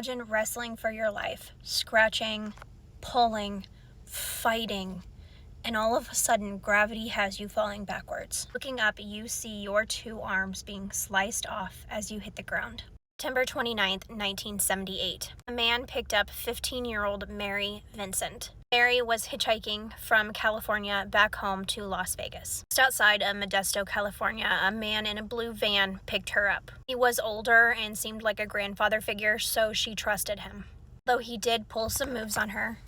Imagine wrestling for your life, scratching, pulling, fighting, and all of a sudden gravity has you falling backwards. Looking up, you see your 2 arms being sliced off as you hit the ground. September 29th, 1978. A man picked up 15-year-old Mary Vincent. Mary was hitchhiking from California back home to Las Vegas. Just outside of Modesto, California, a man in a blue van picked her up. He was older and seemed like a grandfather figure, so she trusted him. Though he did pull some moves on her,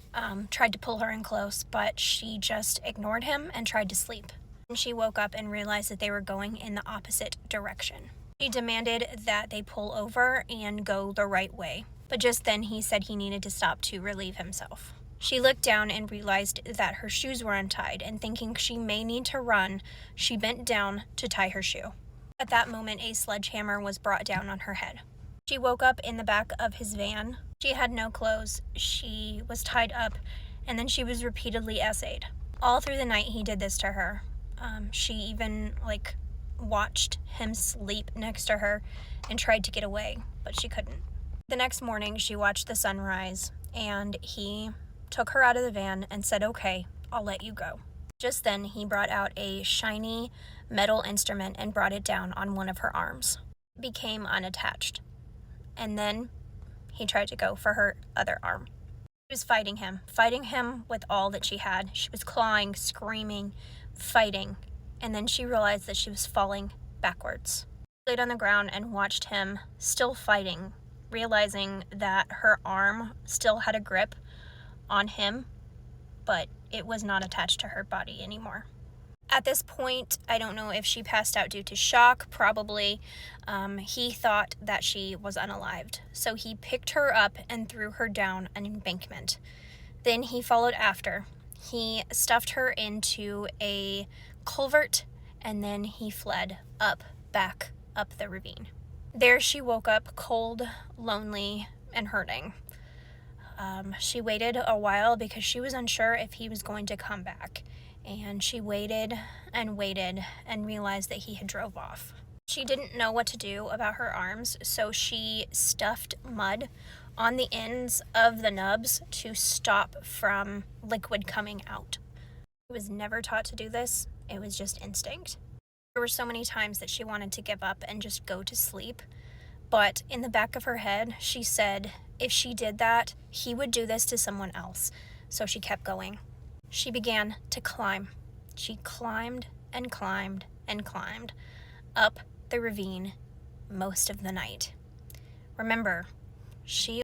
tried to pull her in close, but she just ignored him and tried to sleep. And she woke up and realized that they were going in the opposite direction. She demanded that they pull over and go the right way, but just then he said he needed to stop to relieve himself. She looked down and realized that her shoes were untied, and thinking she may need to run, she bent down to tie her shoe. At that moment, a sledgehammer was brought down on her head. She woke up in the back of his van. She had no clothes, she was tied up, and then she was repeatedly essayed. All through the night he did this to her. She even watched him sleep next to her and tried to get away, but she couldn't. The next morning she watched the sunrise, and he took her out of the van and said, "Okay, I'll let you go." Just then he brought out a shiny metal instrument and brought it down on one of her arms. It became unattached, and then he tried to go for her other arm. She was fighting him with all that she had. She was clawing, screaming, fighting, and then she realized that she was falling backwards. She laid on the ground and watched him still fighting, realizing that her arm still had a grip on him, but it was not attached to her body anymore. At this point, I don't know if she passed out due to shock, probably. He thought that she was unalived, so he picked her up and threw her down an embankment. Then he followed after. He stuffed her into a culvert, and then he fled back up the ravine. There she woke up cold, lonely, and hurting. She waited a while because she was unsure if he was going to come back, and she waited and waited and realized that he had drove off. She didn't know what to do about her arms, so she stuffed mud on the ends of the nubs to stop from liquid coming out. She was never taught to do this. It was just instinct. There were so many times that she wanted to give up and just go to sleep, but in the back of her head, she said if she did that, he would do this to someone else, so she kept going. She began to climb. She climbed and climbed and climbed up the ravine most of the night. Remember, she